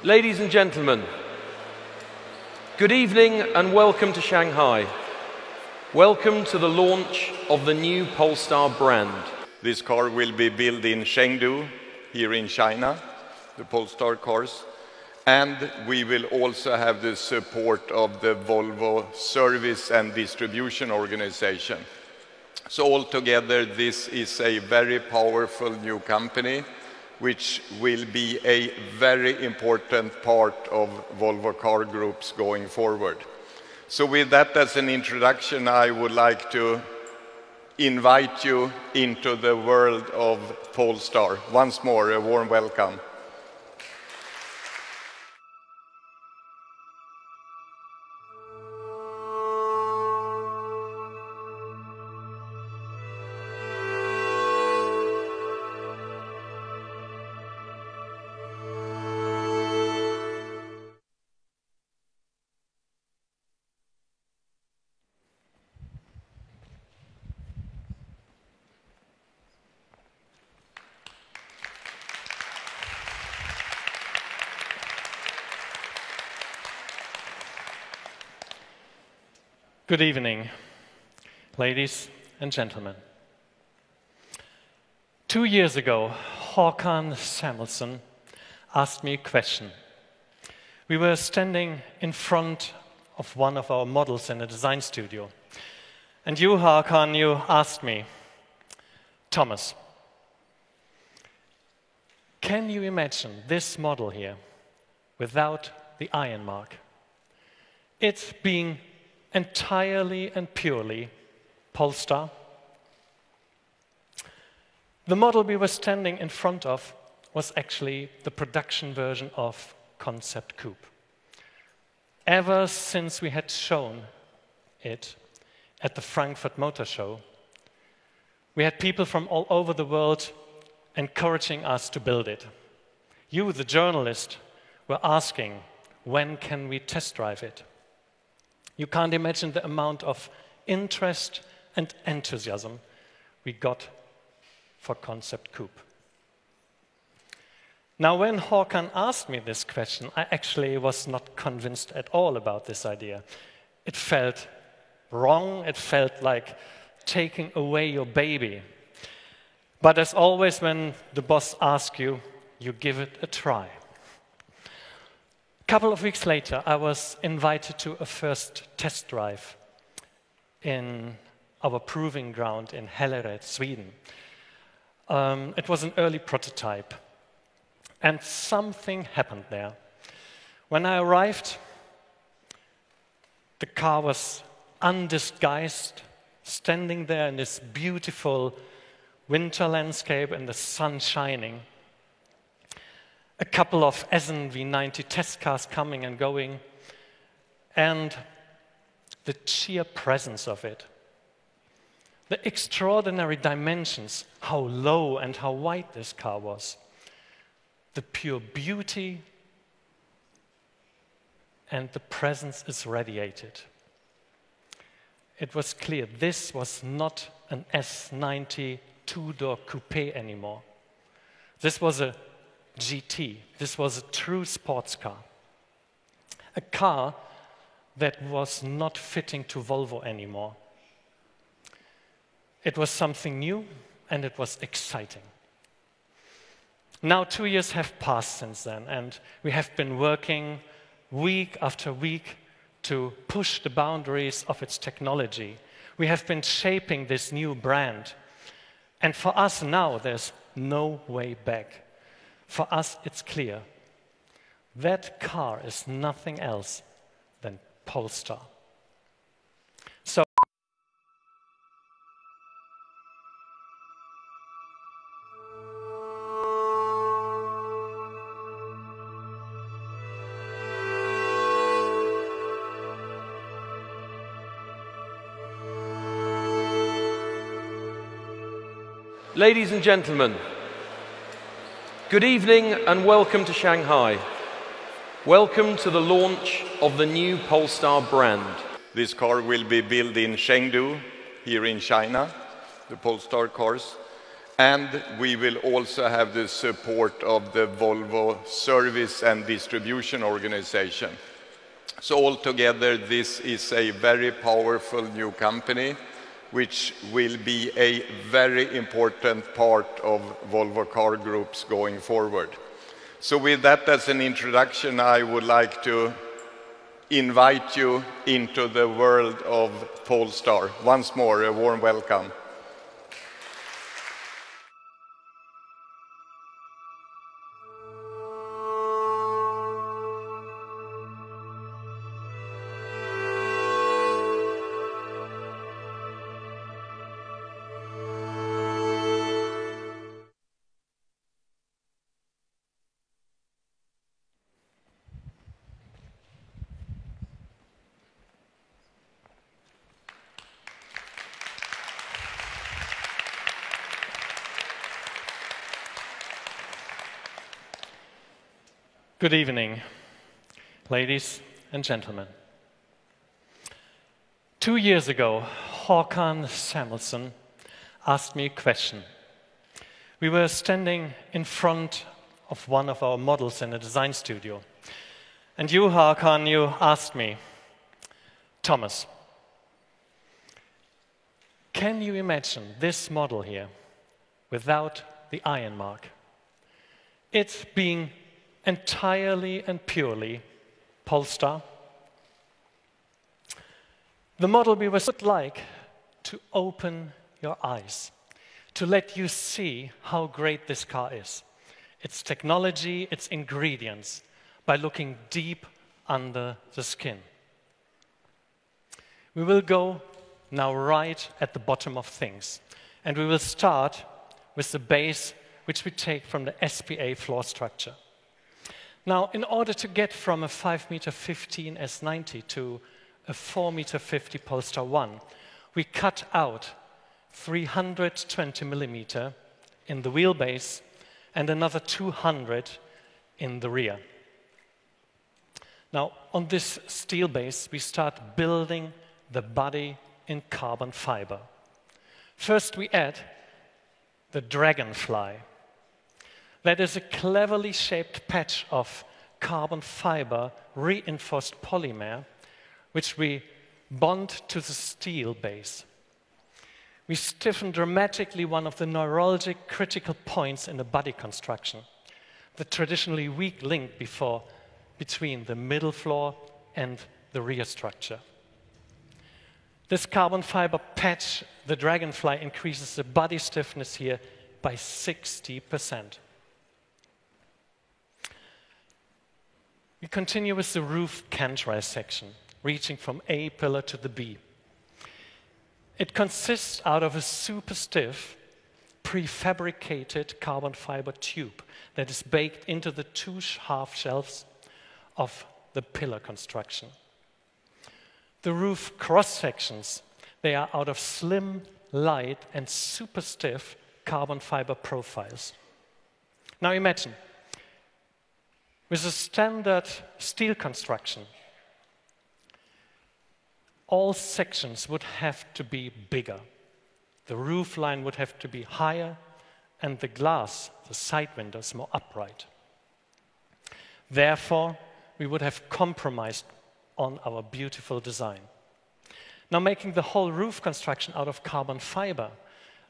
Ladies and gentlemen, good evening and welcome to Shanghai. Welcome to the launch of the new Polestar brand. This car will be built in Chengdu, here in China, the Polestar cars. And we will also have the support of the Volvo Service and Distribution Organization. So altogether, this is a very powerful new company, which will be a very important part of Volvo Car Groups going forward. So with that as an introduction, I would like to invite you into the world of Polestar. Once more, a warm welcome. Good evening, ladies and gentlemen. 2 years ago, Håkan Samuelsson asked me a question. We were standing in front of one of our models in a design studio. And you, Håkan, you asked me, Thomas, can you imagine this model here without the iron mark? It being entirely and purely Polestar. The model we were standing in front of was actually the production version of Concept Coupe. Ever since we had shown it at the Frankfurt Motor Show, we had people from all over the world encouraging us to build it. You, the journalist, were asking, when can we test drive it? You can't imagine the amount of interest and enthusiasm we got for Concept Coupe. Now, when Håkan asked me this question, I actually was not convinced at all about this idea. It felt wrong, it felt like taking away your baby. But as always, when the boss asks you, you give it a try. A couple of weeks later, I was invited to a first test drive in our proving ground in Hällered, Sweden. It was an early prototype, and something happened there. When I arrived, the car was undisguised, standing there in this beautiful winter landscape and the sun shining. A couple of Essen V90 test cars coming and going, and the sheer presence of it. The extraordinary dimensions, how low and how wide this car was. The pure beauty and the presence is radiated. It was clear this was not an S90 two-door coupe anymore. This was a GT. This was a true sports car. A car that was not fitting to Volvo anymore. It was something new and it was exciting. Now 2 years have passed since then, and we have been working week after week to push the boundaries of its technology. We have been shaping this new brand. And for us now, there's no way back. For us, it's clear. That car is nothing else than Polestar. So, ladies and gentlemen, good evening and welcome to Shanghai. Welcome to the launch of the new Polestar brand. This car will be built in Chengdu, here in China, the Polestar cars. And we will also have the support of the Volvo Service and Distribution Organization. So altogether, this is a very powerful new company, which will be a very important part of Volvo Car Groups going forward. So with that as an introduction, I would like to invite you into the world of Polestar. Once more, a warm welcome. Good evening, ladies and gentlemen. 2 years ago, Håkan Samuelsson asked me a question. We were standing in front of one of our models in a design studio. And you, Håkan, you asked me, Thomas, can you imagine this model here without the iron mark? It being entirely and purely Polestar. The model we would like to open your eyes, to let you see how great this car is, its technology, its ingredients, by looking deep under the skin. We will go now right at the bottom of things, and we will start with the base which we take from the SPA floor structure. Now, in order to get from a 5.15 m S90 to a 4.50 m Polestar 1, we cut out 320 mm in the wheelbase and another 200 in the rear. Now, on this steel base, we start building the body in carbon fiber. First, we add the Dragonfly. That is a cleverly shaped patch of carbon fiber reinforced polymer, which we bond to the steel base. We stiffen dramatically one of the neurologic critical points in the body construction, the traditionally weak link between the middle floor and the rear structure. This carbon fiber patch, the Dragonfly, increases the body stiffness here by 60%. We continue with the roof cantrail section, reaching from A pillar to the B. It consists out of a super stiff, prefabricated carbon fiber tube that is baked into the two half shelves of the pillar construction. The roof cross sections, they are out of slim, light, and super stiff carbon fiber profiles. Now imagine, with a standard steel construction, all sections would have to be bigger. The roof line would have to be higher, and the glass, the side windows, more upright. Therefore, we would have compromised on our beautiful design. Now, making the whole roof construction out of carbon fiber,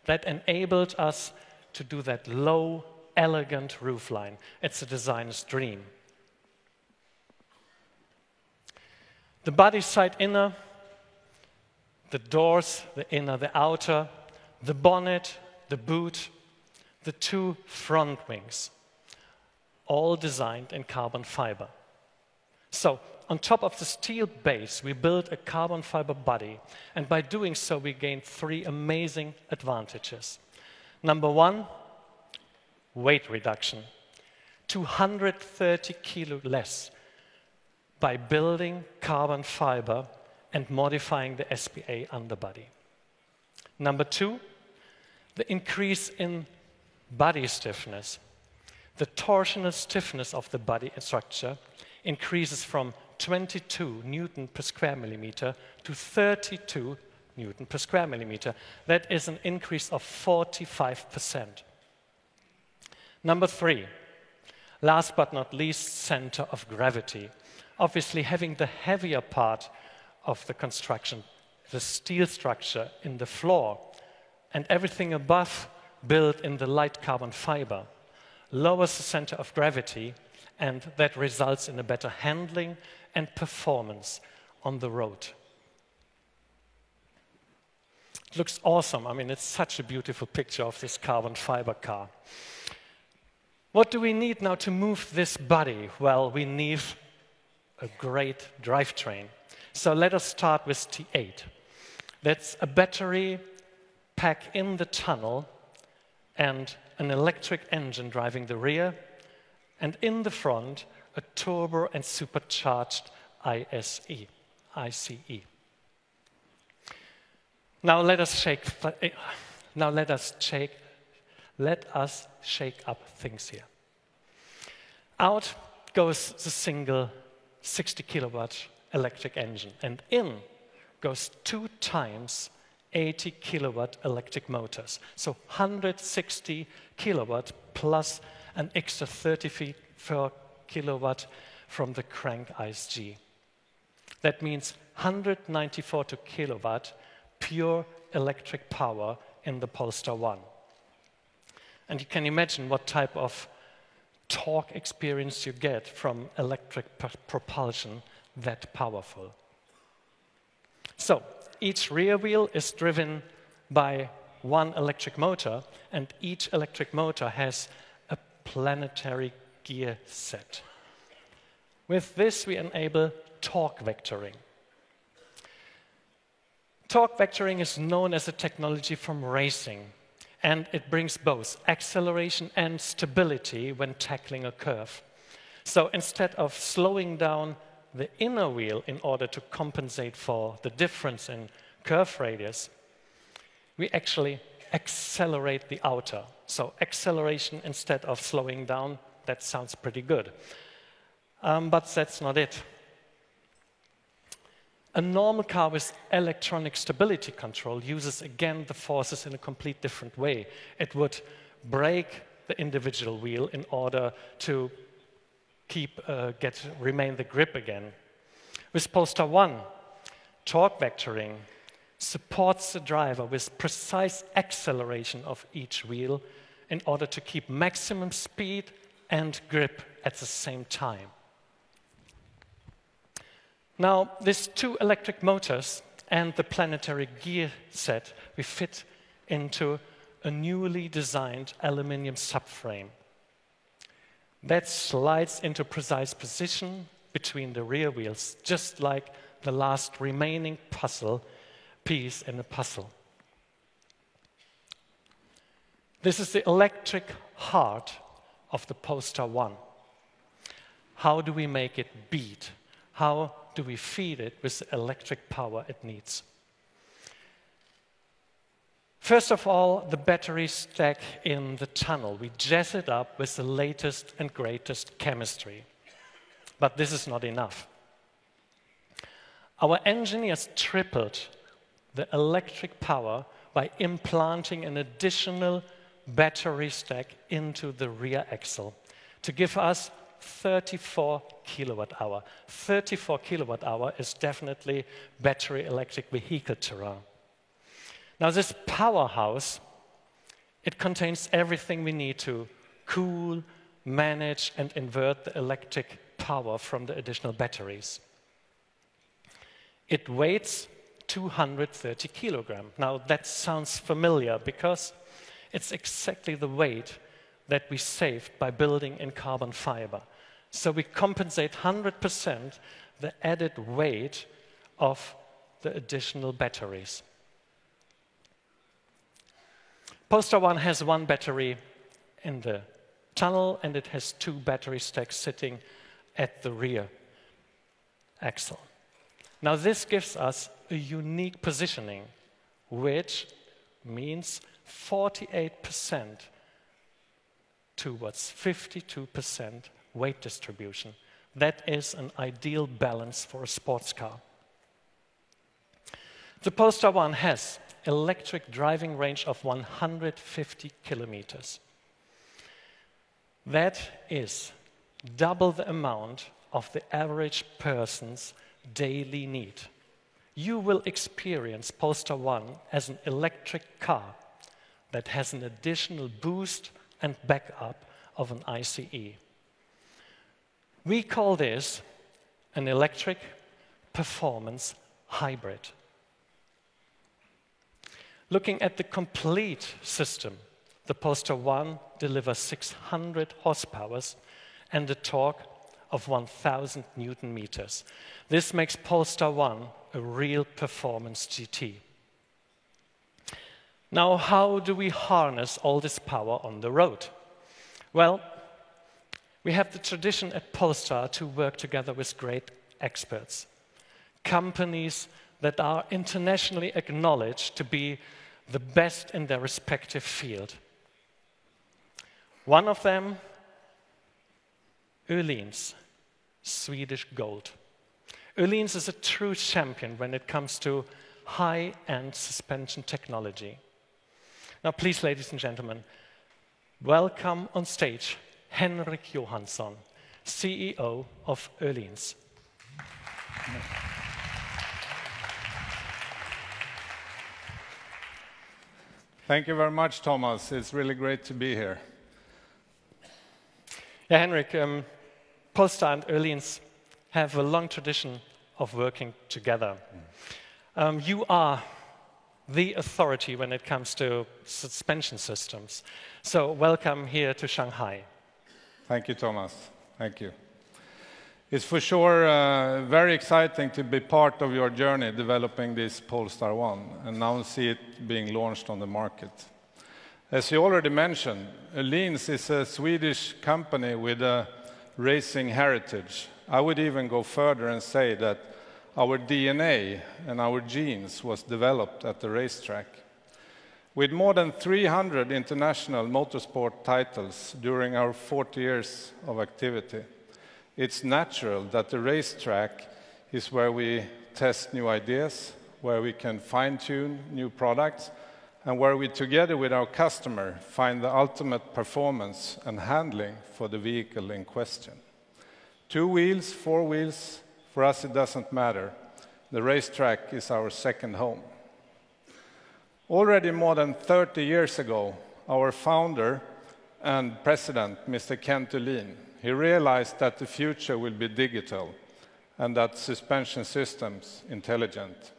that enabled us to do that low, elegant roof line. It's a designer's dream. The body side inner, the doors, the inner, the outer, the bonnet, the boot, the two front wings, all designed in carbon fiber. So, on top of the steel base, we built a carbon fiber body, and by doing so, we gained 3 amazing advantages. Number 1, weight reduction, 230 kilo less by building carbon fiber and modifying the SPA underbody. Number 2, the increase in body stiffness. The torsional stiffness of the body structure increases from 22 Newton per square millimeter to 32 Newton per square millimeter. That is an increase of 45%. Number 3, last but not least, center of gravity. Obviously, having the heavier part of the construction, the steel structure in the floor, and everything above built in the light carbon fiber, lowers the center of gravity, and that results in a better handling and performance on the road. It looks awesome. I mean, it's such a beautiful picture of this carbon fiber car. What do we need now to move this body? Well, we need a great drivetrain. So let us start with T8. That's a battery pack in the tunnel and an electric engine driving the rear, and in the front, a turbo and supercharged ICE. Now let us shake up things here. Out goes the single 60 kilowatt electric engine, and in goes 2 times 80 kilowatt electric motors. So 160 kilowatt plus an extra 34 kilowatt from the crank ISG. That means 194 kilowatt pure electric power in the Polestar 1. And you can imagine what type of torque experience you get from electric propulsion that powerful. So each rear wheel is driven by one electric motor, and each electric motor has a planetary gear set. With this, we enable torque vectoring. Torque vectoring is known as a technology from racing, and it brings both acceleration and stability when tackling a curve. So instead of slowing down the inner wheel in order to compensate for the difference in curve radius, we actually accelerate the outer. So acceleration instead of slowing down, that sounds pretty good. But that's not it. A normal car with electronic stability control uses, again, the forces in a complete different way. It would brake the individual wheel in order to remain the grip again. With Polestar 1, torque vectoring supports the driver with precise acceleration of each wheel in order to keep maximum speed and grip at the same time. Now, these 2 electric motors and the planetary gear set, we fit into a newly designed aluminum subframe that slides into precise position between the rear wheels, just like the last remaining puzzle piece in a puzzle. This is the electric heart of the Polestar 1. How do we make it beat? How do we feed it with the electric power it needs? First of all, the battery stack in the tunnel. We jazz it up with the latest and greatest chemistry. But this is not enough. Our engineers tripled the electric power by implanting an additional battery stack into the rear axle to give us 34 kilowatt hour. 34 kilowatt hour is definitely battery electric vehicle terrain. Now this powerhouse, it contains everything we need to cool, manage, and invert the electric power from the additional batteries. It weighs 230 kilograms. Now that sounds familiar because it's exactly the weight that we saved by building in carbon fiber. So we compensate 100% the added weight of the additional batteries. Polestar 1 has 1 battery in the tunnel, and it has 2 battery stacks sitting at the rear axle. Now this gives us a unique positioning, which means 48% towards 52% weight distribution. That is an ideal balance for a sports car. The Polestar 1 has electric driving range of 150 kilometers. That is double the amount of the average person's daily need. You will experience Polestar 1 as an electric car that has an additional boost and backup of an ICE. We call this an electric performance hybrid. Looking at the complete system, the Polestar 1 delivers 600 horsepower and a torque of 1,000 Newton meters. This makes Polestar 1 a real performance GT. Now, how do we harness all this power on the road? Well, we have the tradition at Polestar to work together with great experts, companies that are internationally acknowledged to be the best in their respective field. One of them, Öhlins, Swedish Gold. Öhlins is a true champion when it comes to high-end suspension technology. Now, please, ladies and gentlemen, welcome on stage Henrik Johansson, CEO of Öhlins. Thank you very much, Thomas. It's really great to be here. Yeah, Henrik, Polestar and Öhlins have a long tradition of working together. You are the authority when it comes to suspension systems. So welcome here to Shanghai. Thank you, Thomas. Thank you. It's for sure very exciting to be part of your journey developing this Polestar 1 and now see it being launched on the market. As you already mentioned, Öhlins is a Swedish company with a racing heritage. I would even go further and say that our DNA and our genes was developed at the racetrack. With more than 300 international motorsport titles during our 40 years of activity, it's natural that the racetrack is where we test new ideas, where we can fine-tune new products, and where we, together with our customer, find the ultimate performance and handling for the vehicle in question. 2 wheels, 4 wheels, for us it doesn't matter. The racetrack is our second home. Already more than 30 years ago, our founder and president, Mr. Kent Öhlin, he realized that the future will be digital and that suspension systems intelligent.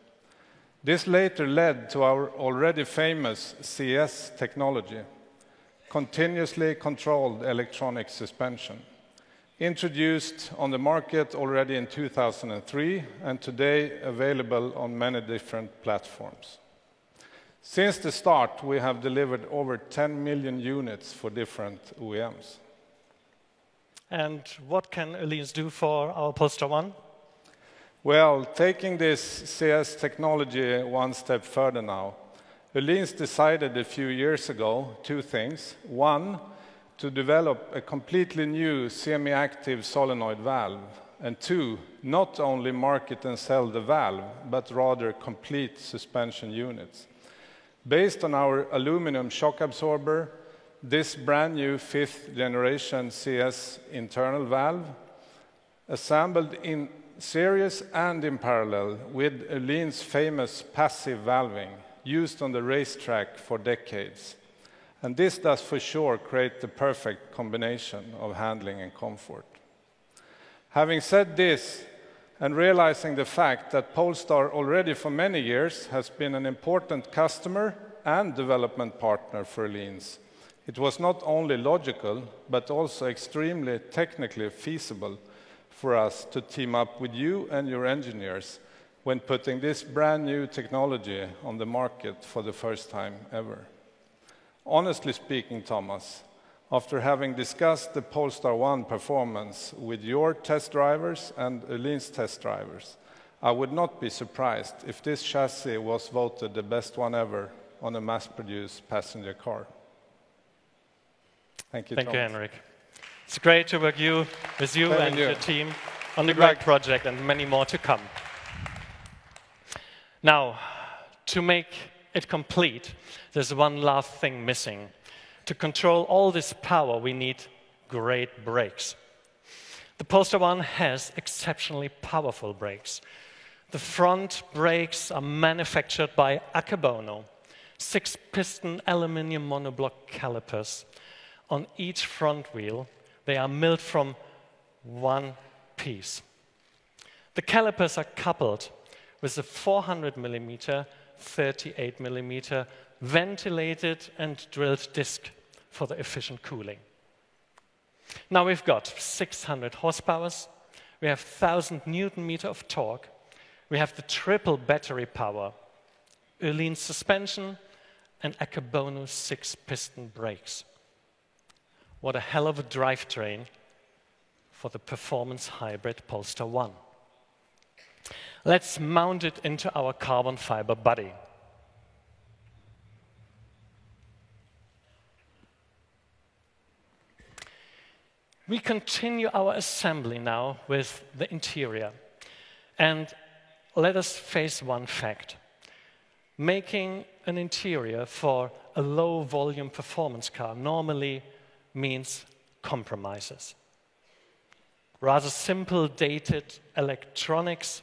This later led to our already famous CS technology, continuously controlled electronic suspension, introduced on the market already in 2003 and today available on many different platforms. Since the start, we have delivered over 10 million units for different OEMs. And what can Öhlins do for our Polestar 1? Well, taking this CS technology one step further now, Öhlins decided a few years ago 2 things. 1, to develop a completely new semi-active solenoid valve. And 2, not only market and sell the valve, but rather complete suspension units. Based on our aluminum shock absorber, this brand new 5th generation CS internal valve, assembled in series and in parallel with Öhlins famous passive valving, used on the racetrack for decades. And this does for sure create the perfect combination of handling and comfort. Having said this, and realizing the fact that Polestar already for many years has been an important customer and development partner for Öhlins, it was not only logical, but also extremely technically feasible for us to team up with you and your engineers when putting this brand new technology on the market for the first time ever. Honestly speaking, Thomas, after having discussed the Polestar 1 performance with your test drivers and Öhlins test drivers, I would not be surprised if this chassis was voted the best one ever on a mass-produced passenger car. Thank you, Thomas. Thank you, Henrik. It's great to work with you and your team on the great project and many more to come. Now, to make it complete, there's one last thing missing. To control all this power, we need great brakes. The Polestar 1 has exceptionally powerful brakes. The front brakes are manufactured by Akebono, 6-piston aluminum monoblock calipers. On each front wheel, they are milled from one piece. The calipers are coupled with a 400 millimeter, 38 millimeter ventilated and drilled disc for the efficient cooling. Now we've got 600 horsepower, we have 1,000 Newton meter of torque, we have the triple battery power, Öhlins suspension, and Akebono 6-piston brakes. What a hell of a drivetrain for the performance hybrid Polestar 1. Let's mount it into our carbon fiber body. We continue our assembly now with the interior. And let us face one fact. Making an interior for a low-volume performance car normally means compromises. Rather simple, dated electronics,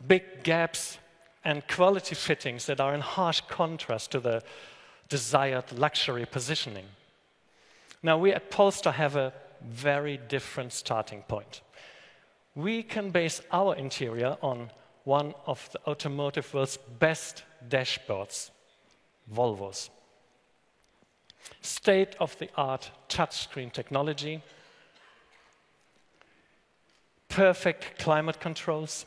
big gaps, and quality fittings that are in harsh contrast to the desired luxury positioning. Now, we at Polestar have a very different starting point. We can base our interior on one of the automotive world's best dashboards, Volvo's. State-of-the-art touchscreen technology, perfect climate controls,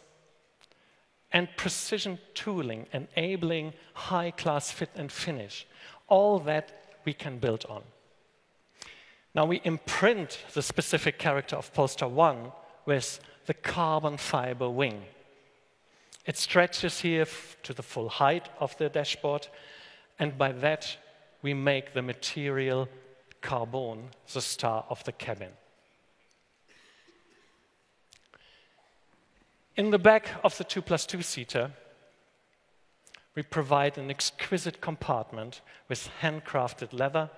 and precision tooling enabling high-class fit and finish. All that we can build on. Now we imprint the specific character of Polestar 1 with the carbon fiber wing. It stretches here to the full height of the dashboard, and by that we make the material carbon the star of the cabin. In the back of the 2+2-seater, we provide an exquisite compartment with handcrafted leather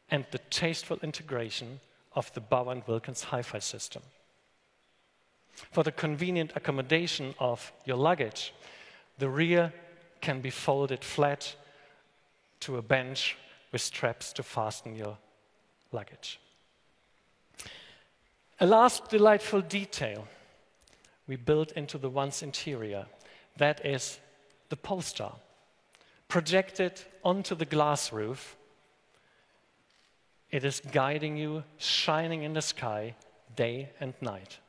and the tasteful integration of the Bow & Wilkins hi-fi system. For the convenient accommodation of your luggage, the rear can be folded flat to a bench with straps to fasten your luggage. A last delightful detail we built into the One's interior, that is the Polestar. Projected onto the glass roof, it is guiding you, shining in the sky, day and night.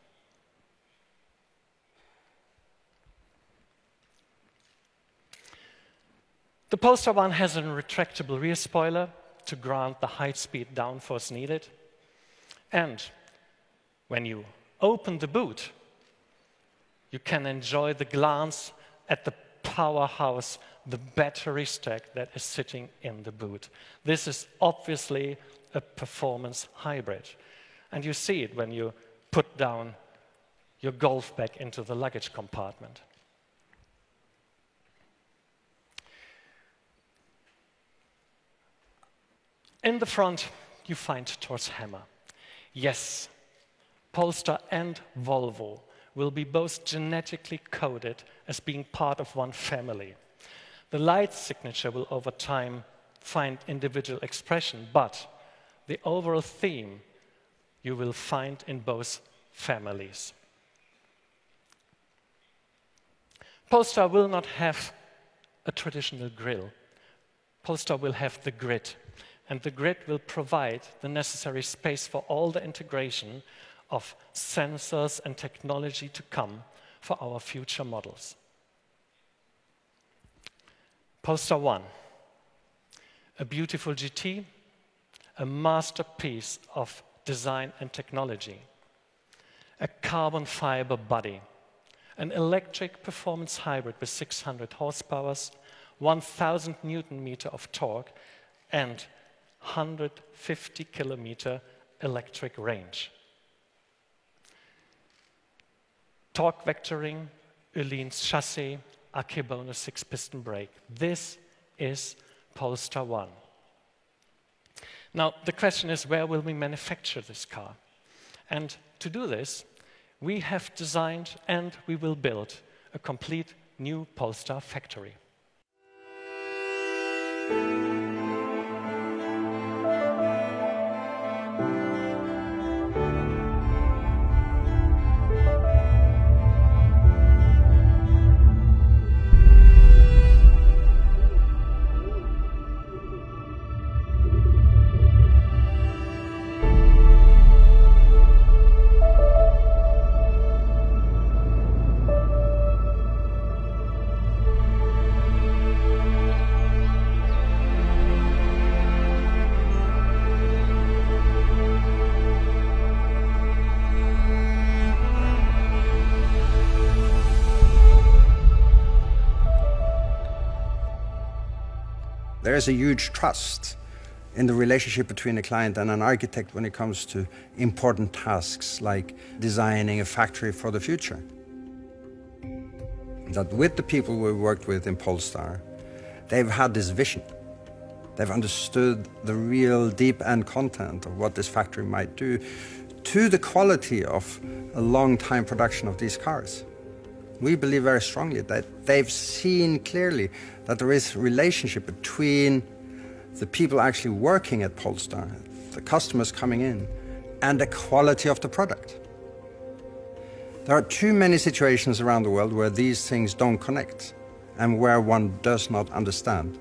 The Polestar 1 has a retractable rear spoiler to grant the high-speed downforce needed. And when you open the boot, you can enjoy the glance at the powerhouse, the battery stack that is sitting in the boot. This is obviously a performance hybrid. And you see it when you put down your golf bag into the luggage compartment. In the front, you find Thor's hammer. Yes, Polestar and Volvo will be both genetically coded as being part of one family. The light signature will over time find individual expression, but the overall theme you will find in both families. Polestar will not have a traditional grille. Polestar will have the grid, and the grid will provide the necessary space for all the integration of sensors and technology to come for our future models. Polestar 1, a beautiful GT, a masterpiece of design and technology, a carbon fiber body, an electric performance hybrid with 600 horsepower, 1,000 Newton meter of torque, and 150 kilometer electric range. Torque vectoring, Öhlins chassis, Akebone 6-piston brake. This is Polestar 1. Now, the question is, where will we manufacture this car? And to do this, we have designed and we will build a complete new Polestar factory. There is a huge trust in the relationship between a client and an architect when it comes to important tasks like designing a factory for the future. That with the people we worked with in Polestar, they've had this vision. They've understood the real deep end content of what this factory might do to the quality of a long time production of these cars. We believe very strongly that they've seen clearly that there is a relationship between the people actually working at Polestar, the customers coming in, and the quality of the product. There are too many situations around the world where these things don't connect and where one does not understand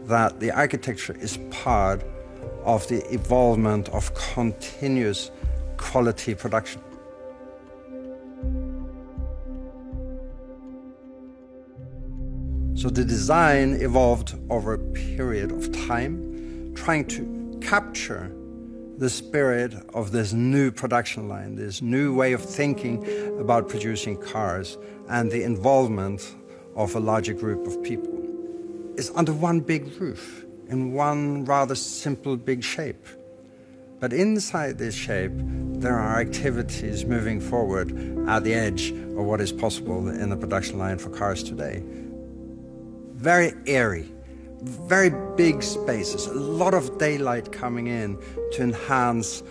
that the architecture is part of the evolvement of continuous quality production. So the design evolved over a period of time, trying to capture the spirit of this new production line, this new way of thinking about producing cars and the involvement of a larger group of people. It's under one big roof, in one rather simple big shape. But inside this shape, there are activities moving forward at the edge of what is possible in the production line for cars today. Very airy, very big spaces, a lot of daylight coming in to enhance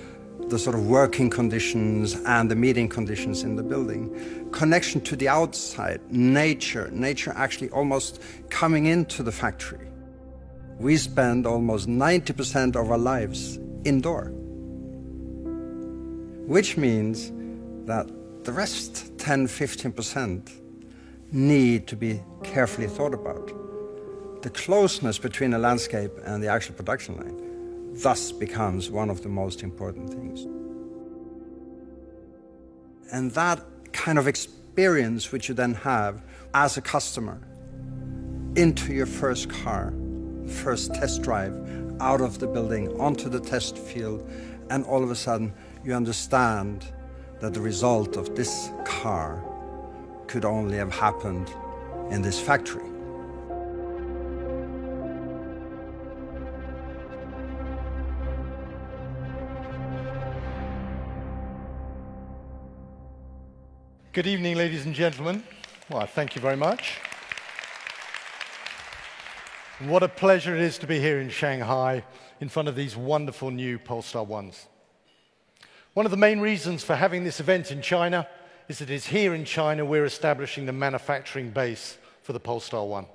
the sort of working conditions and the meeting conditions in the building. Connection to the outside, nature actually almost coming into the factory. We spend almost 90% of our lives indoor, which means that the rest 10–15% need to be carefully thought about. The closeness between the landscape and the actual production line thus becomes one of the most important things. And that kind of experience which you then have as a customer into your first car, first test drive, out of the building, onto the test field, and all of a sudden you understand that the result of this car could only have happened in this factory. Good evening, ladies and gentlemen. Well, thank you very much. What a pleasure it is to be here in Shanghai in front of these wonderful new Polestar 1s. One of the main reasons for having this event in China is that it is here in China we're establishing the manufacturing base for the Polestar 1.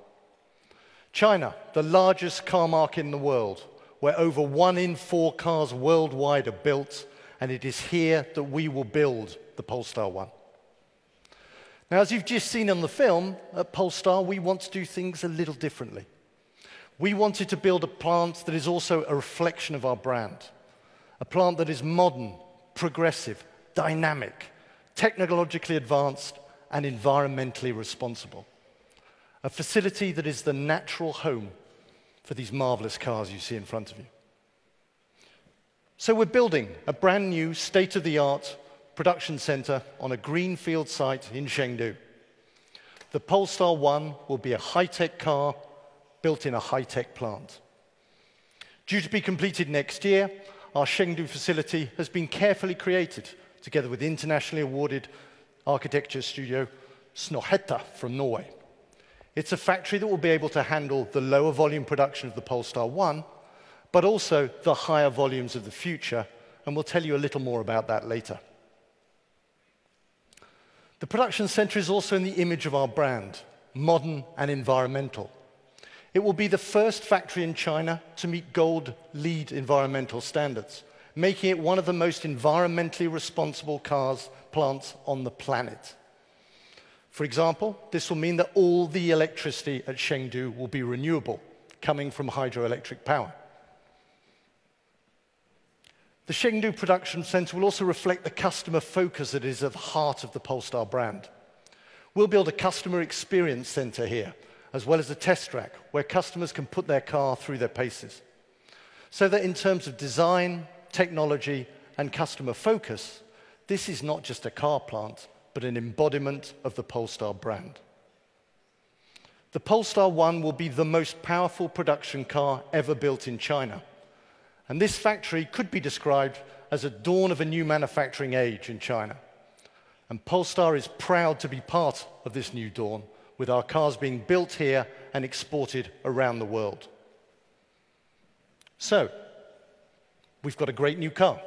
China, the largest car market in the world, where over 1 in 4 cars worldwide are built, and it is here that we will build the Polestar 1. Now, as you've just seen on the film, at Polestar, we want to do things a little differently. We wanted to build a plant that is also a reflection of our brand. A plant that is modern, progressive, dynamic, technologically advanced, and environmentally responsible. A facility that is the natural home for these marvelous cars you see in front of you. So we're building a brand new, state-of-the-art production center on a greenfield site in Chengdu. The Polestar 1 will be a high-tech car built in a high-tech plant. Due to be completed next year, our Chengdu facility has been carefully created together with internationally awarded architecture studio Snohetta from Norway. It's a factory that will be able to handle the lower volume production of the Polestar 1, but also the higher volumes of the future, and we'll tell you a little more about that later. The production center is also in the image of our brand, modern and environmental. It will be the first factory in China to meet gold LEED environmental standards, making it one of the most environmentally responsible plants on the planet. For example, this will mean that all the electricity at Chengdu will be renewable, coming from hydroelectric power. The Chengdu production center will also reflect the customer focus that is at the heart of the Polestar brand. We'll build a customer experience center here, as well as a test track where customers can put their car through their paces. So that in terms of design, technology, and customer focus, this is not just a car plant, but an embodiment of the Polestar brand. The Polestar 1 will be the most powerful production car ever built in China. And this factory could be described as a dawn of a new manufacturing age in China. And Polestar is proud to be part of this new dawn, with our cars being built here and exported around the world. So, we've got a great new car,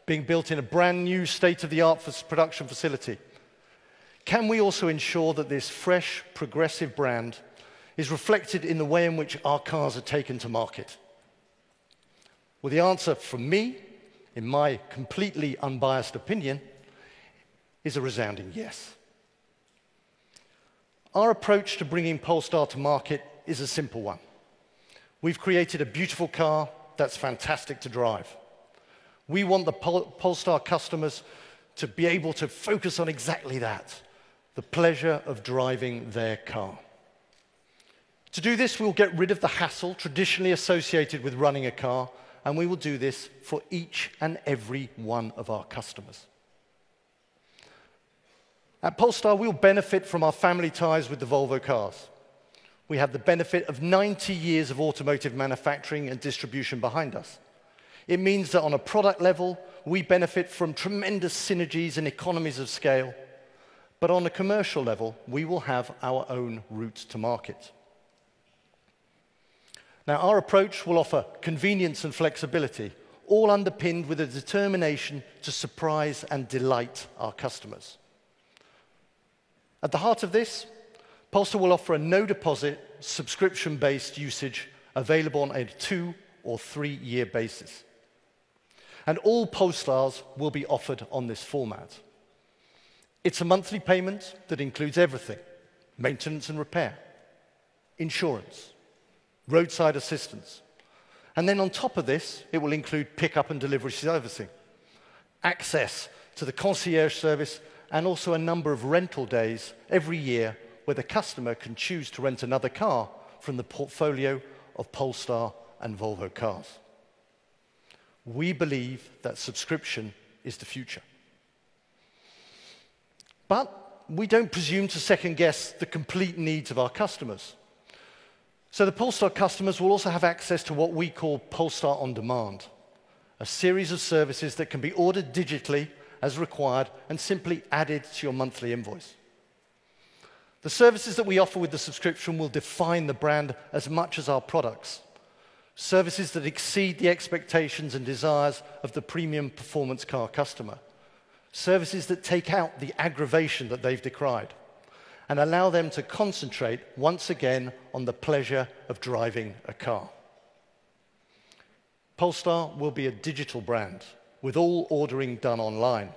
being built in a brand new state-of-the-art production facility. Can we also ensure that this fresh, progressive brand is reflected in the way in which our cars are taken to market? Well, the answer from me, in my completely unbiased opinion, is a resounding yes. Our approach to bringing Polestar to market is a simple one. We've created a beautiful car that's fantastic to drive. We want the Polestar customers to be able to focus on exactly that, the pleasure of driving their car. To do this, we'll get rid of the hassle traditionally associated with running a car, and we will do this for each and every one of our customers. At Polestar, we'll benefit from our family ties with the Volvo cars. We have the benefit of 90 years of automotive manufacturing and distribution behind us. It means that on a product level, we benefit from tremendous synergies and economies of scale. But on a commercial level, we will have our own route to market. Now, our approach will offer convenience and flexibility, all underpinned with a determination to surprise and delight our customers. At the heart of this, Polestar will offer a no-deposit, subscription-based usage available on a 2- or 3-year basis. And all Polestars will be offered on this format. It's a monthly payment that includes everything: maintenance and repair, insurance, roadside assistance. And then on top of this, it will include pickup and delivery servicing, access to the concierge service, and also a number of rental days every year where the customer can choose to rent another car from the portfolio of Polestar and Volvo cars. We believe that subscription is the future. But we don't presume to second-guess the complete needs of our customers. So the Polestar customers will also have access to what we call Polestar On Demand, a series of services that can be ordered digitally as required and simply added to your monthly invoice. The services that we offer with the subscription will define the brand as much as our products. Services that exceed the expectations and desires of the premium performance car customer. Services that take out the aggravation that they've decried and allow them to concentrate once again on the pleasure of driving a car. Polestar will be a digital brand with all ordering done online.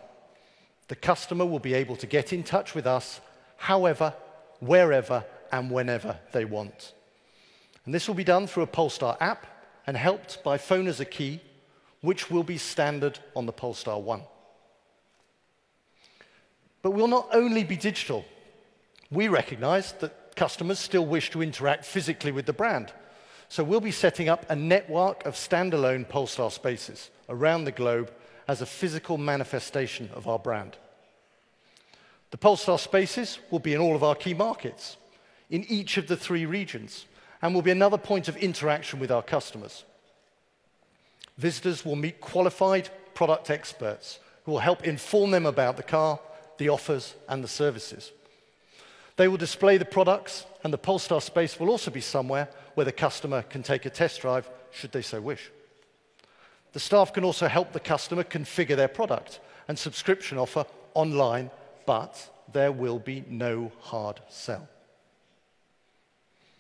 The customer will be able to get in touch with us however, wherever, and whenever they want. And this will be done through a Polestar app and helped by Phone as a Key, which will be standard on the Polestar 1. But we'll not only be digital. We recognize that customers still wish to interact physically with the brand. So we'll be setting up a network of standalone Polestar spaces around the globe as a physical manifestation of our brand. The Polestar spaces will be in all of our key markets, in each of the 3 regions, and will be another point of interaction with our customers. Visitors will meet qualified product experts who will help inform them about the car, the offers, and the services. They will display the products, and the Polestar space will also be somewhere where the customer can take a test drive, should they so wish. The staff can also help the customer configure their product and subscription offer online, but there will be no hard sell.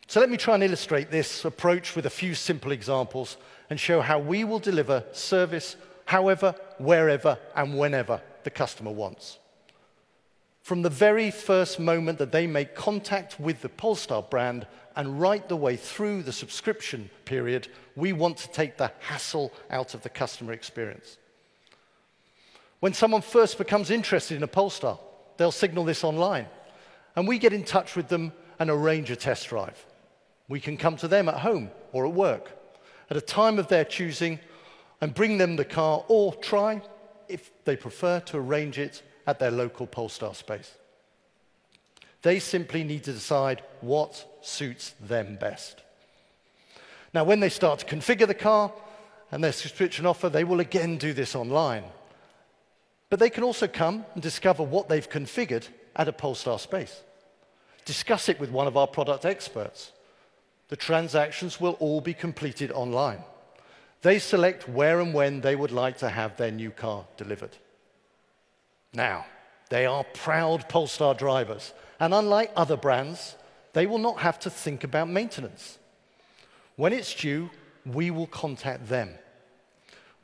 So let me try and illustrate this approach with a few simple examples and show how we will deliver service however, wherever, and whenever the customer wants. From the very first moment that they make contact with the Polestar brand and right the way through the subscription period, we want to take the hassle out of the customer experience. When someone first becomes interested in a Polestar, they'll signal this online, and we get in touch with them and arrange a test drive. We can come to them at home or at work at a time of their choosing and bring them the car, or try, if they prefer, to arrange it at their local Polestar space. They simply need to decide what suits them best. Now, when they start to configure the car and their subscription offer, they will again do this online. But they can also come and discover what they've configured at a Polestar space. Discuss it with one of our product experts. The transactions will all be completed online. They select where and when they would like to have their new car delivered. Now, they are proud Polestar drivers, and unlike other brands, they will not have to think about maintenance. When it's due, we will contact them.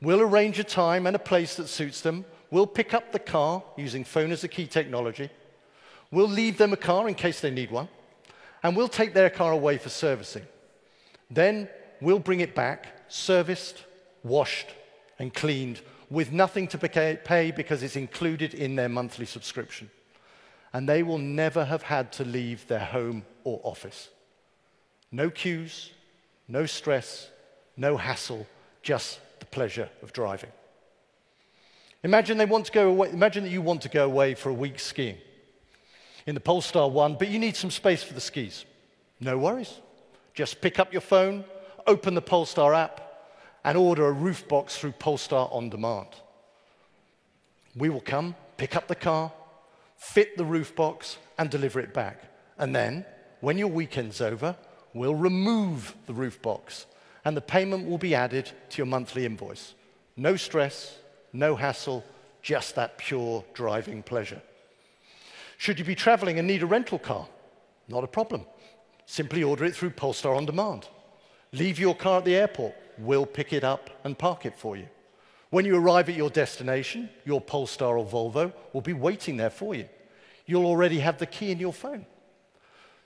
We'll arrange a time and a place that suits them. We'll pick up the car using phone as a key technology. We'll leave them a car in case they need one, and we'll take their car away for servicing. Then we'll bring it back, serviced, washed, and cleaned, with nothing to pay because it's included in their monthly subscription. And they will never have had to leave their home or office. No queues, no stress, no hassle, just the pleasure of driving. Imagine that you want to go away for a week skiing in the Polestar 1, but you need some space for the skis. No worries. Just pick up your phone, open the Polestar app, and order a roof box through Polestar On Demand. We will come, pick up the car, fit the roof box, and deliver it back. And then, when your weekend's over, we'll remove the roof box, and the payment will be added to your monthly invoice. No stress, no hassle, just that pure driving pleasure. Should you be traveling and need a rental car? Not a problem. Simply order it through Polestar On Demand. Leave your car at the airport. We'll pick it up and park it for you. When you arrive at your destination, your Polestar or Volvo will be waiting there for you. You'll already have the key in your phone.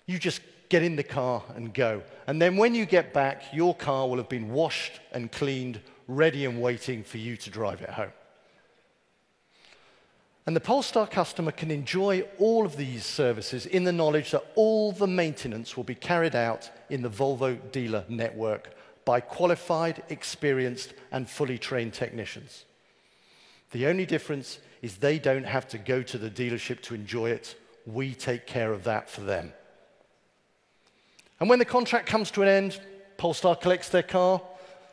You just get in the car and go. And then when you get back, your car will have been washed and cleaned, ready and waiting for you to drive it home. And the Polestar customer can enjoy all of these services in the knowledge that all the maintenance will be carried out in the Volvo dealer network by qualified, experienced, and fully trained technicians. The only difference is they don't have to go to the dealership to enjoy it. We take care of that for them. And when the contract comes to an end, Polestar collects their car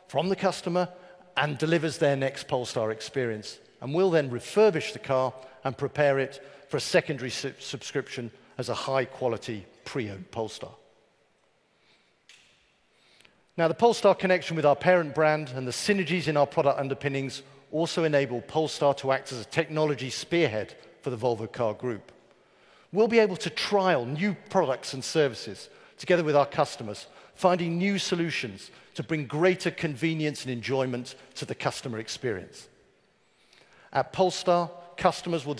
from the customer and delivers their next Polestar experience. And we'll then refurbish the car and prepare it for a secondary subscription as a high-quality pre-owned Polestar. Now, the Polestar connection with our parent brand and the synergies in our product underpinnings also enable Polestar to act as a technology spearhead for the Volvo Car Group. We'll be able to trial new products and services together with our customers, finding new solutions to bring greater convenience and enjoyment to the customer experience. At Polestar, customers will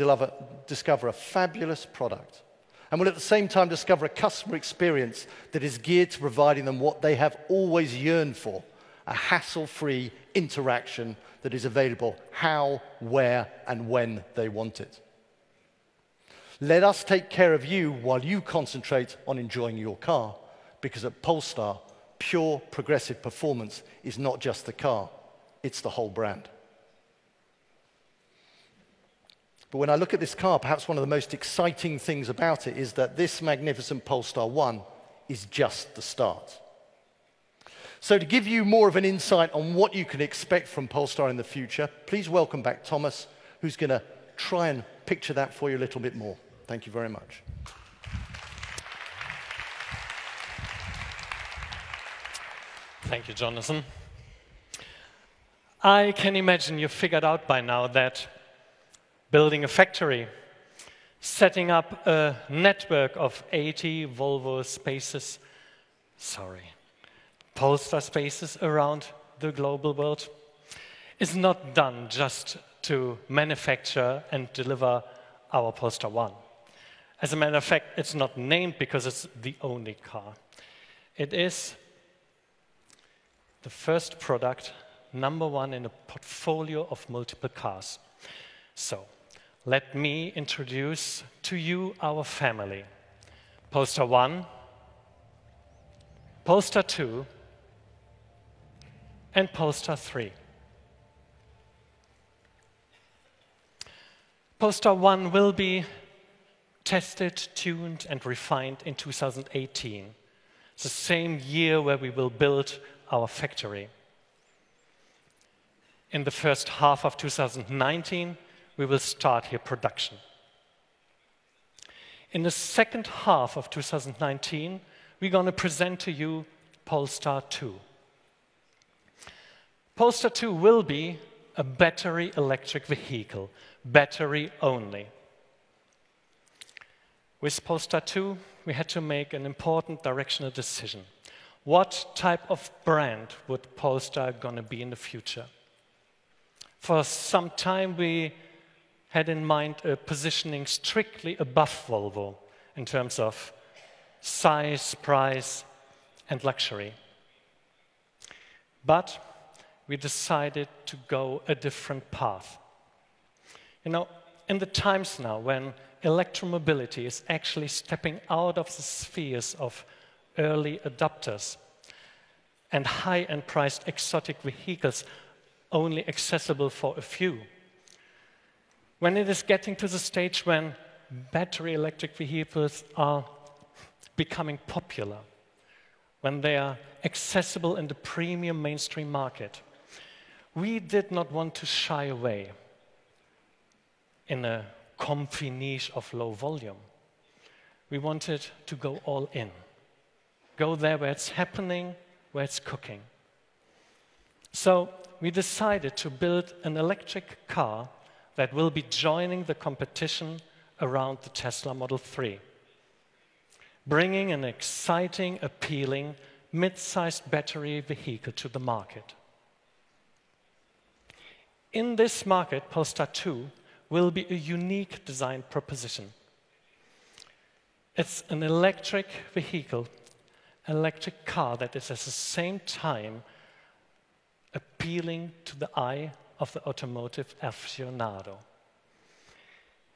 discover a fabulous product and will at the same time discover a customer experience that is geared to providing them what they have always yearned for, a hassle-free interaction that is available how, where, and when they want it. Let us take care of you while you concentrate on enjoying your car, because at Polestar, pure progressive performance is not just the car, it's the whole brand. But when I look at this car, perhaps one of the most exciting things about it is that this magnificent Polestar 1 is just the start. So to give you more of an insight on what you can expect from Polestar in the future, please welcome back Thomas, who's going to try and picture that for you a little bit more. Thank you very much. Thank you, Jonathan. I can imagine you figured out by now that building a factory, setting up a network of 80 Volvo spaces, Polestar spaces around the global world is not done just to manufacture and deliver our Polestar 1. As a matter of fact, it's not named because it's the only car. It is the first product, #1 in a portfolio of multiple cars. So, let me introduce to you our family. Polestar 1, Polestar 2, and Polestar 3. Polestar 1 will be tested, tuned, and refined in 2018, the same year where we will build our factory. In the first half of 2019, we will start here production. In the second half of 2019, we're going to present to you Polestar 2. Polestar 2 will be a battery electric vehicle, battery only. With Polestar 2, we had to make an important directional decision. What type of brand would Polestar gonna be in the future? For some time, we had in mind a positioning strictly above Volvo in terms of size, price, and luxury. But we decided to go a different path. You know, in the times now when electromobility is actually stepping out of the spheres of early adopters and high-end priced exotic vehicles only accessible for a few, when it is getting to the stage when battery electric vehicles are becoming popular, when they are accessible in the premium mainstream market, we did not want to shy away in a comfy niche of low volume. We wanted to go all in. Go there where it's happening, where it's cooking. So we decided to build an electric car that will be joining the competition around the Tesla Model 3, bringing an exciting, appealing, mid-sized battery vehicle to the market. In this market, Polestar 2 will be a unique design proposition. It's an electric vehicle, electric car that is at the same time appealing to the eye of the automotive aficionado.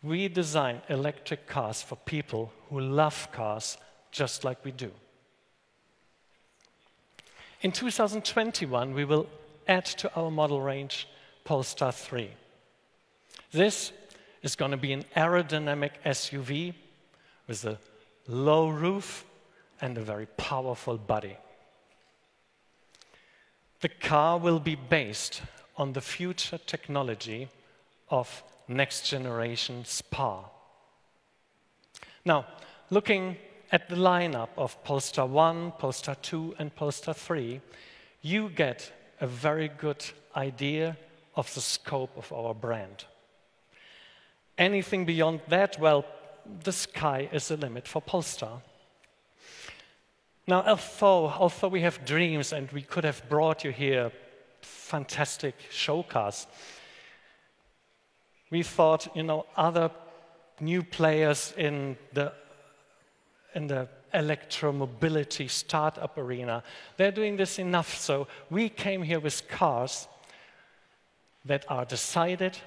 We design electric cars for people who love cars just like we do. In 2021, we will add to our model range Polestar 3. This is going to be an aerodynamic SUV with a low roof and a very powerful body. The car will be based on the future technology of next generation SPA. Now, looking at the lineup of Polestar 1, Polestar 2, and Polestar 3, you get a very good idea of the scope of our brand. Anything beyond that, well, the sky is the limit for Polestar. Now, although we have dreams and we could have brought you here fantastic show cars, we thought, you know, other new players in the electromobility startup arena, they're doing this enough. So we came here with cars that are decided,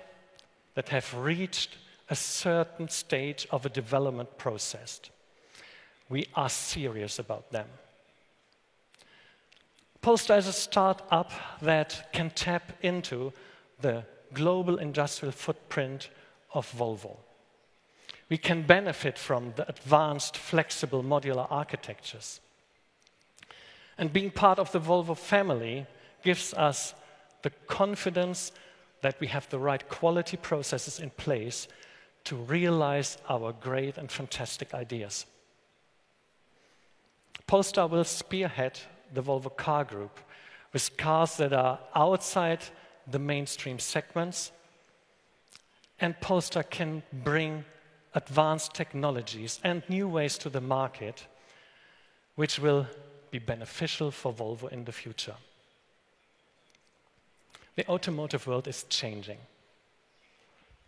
that have reached a certain stage of a development process. We are serious about them. Polestar is a startup that can tap into the global industrial footprint of Volvo. We can benefit from the advanced, flexible, modular architectures. And being part of the Volvo family gives us the confidence that we have the right quality processes in place to realize our great and fantastic ideas. Polestar will spearhead the Volvo Car Group with cars that are outside the mainstream segments. And Polestar can bring advanced technologies and new ways to the market, which will be beneficial for Volvo in the future. The automotive world is changing.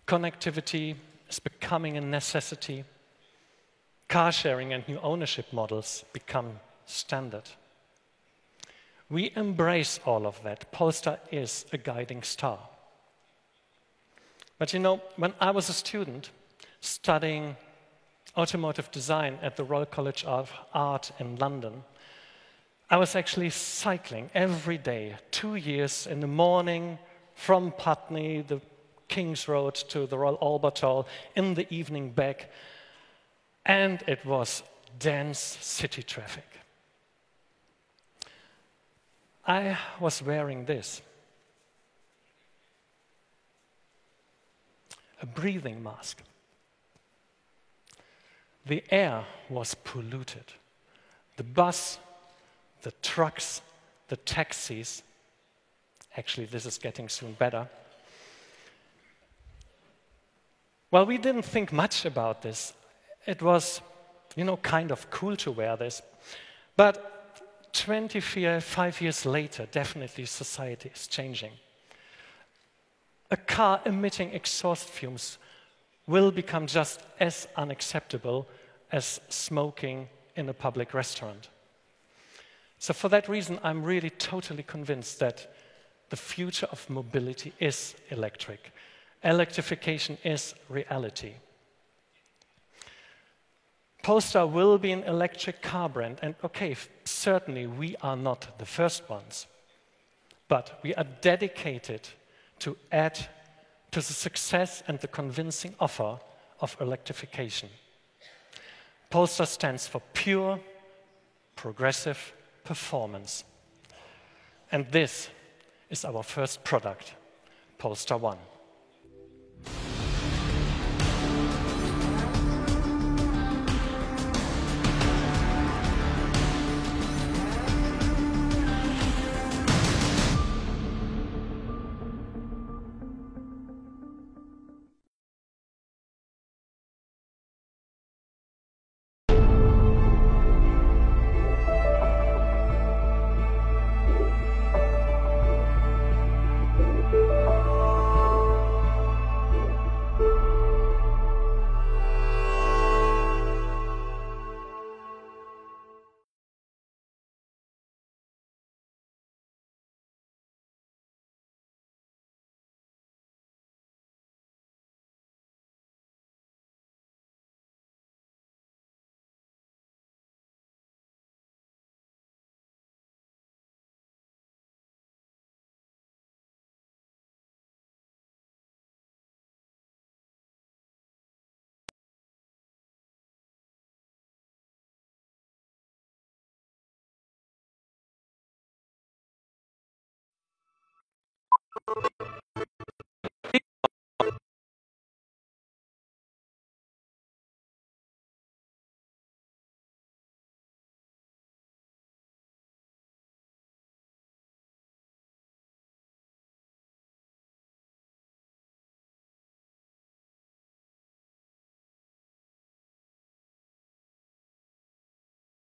Connectivity is becoming a necessity. Car sharing and new ownership models become standard. We embrace all of that. Polestar is a guiding star. But you know, when I was a student studying automotive design at the Royal College of Art in London, I was actually cycling every day, 2 years in the morning from Putney, the King's Road to the Royal Albert Hall, in the evening back, and it was dense city traffic. I was wearing this, a breathing mask. The air was polluted. The bus, the trucks, the taxis, actually this is getting soon better. Well, we didn't think much about this. It was, you know, kind of cool to wear this. But 25 years later, definitely society is changing. A car emitting exhaust fumes will become just as unacceptable as smoking in a public restaurant. So for that reason, I'm really totally convinced that the future of mobility is electric. Electrification is reality. Polestar will be an electric car brand, and okay, certainly we are not the first ones, but we are dedicated to add to the success and the convincing offer of electrification. Polestar stands for pure, progressive performance. And this is our first product, Polestar 1.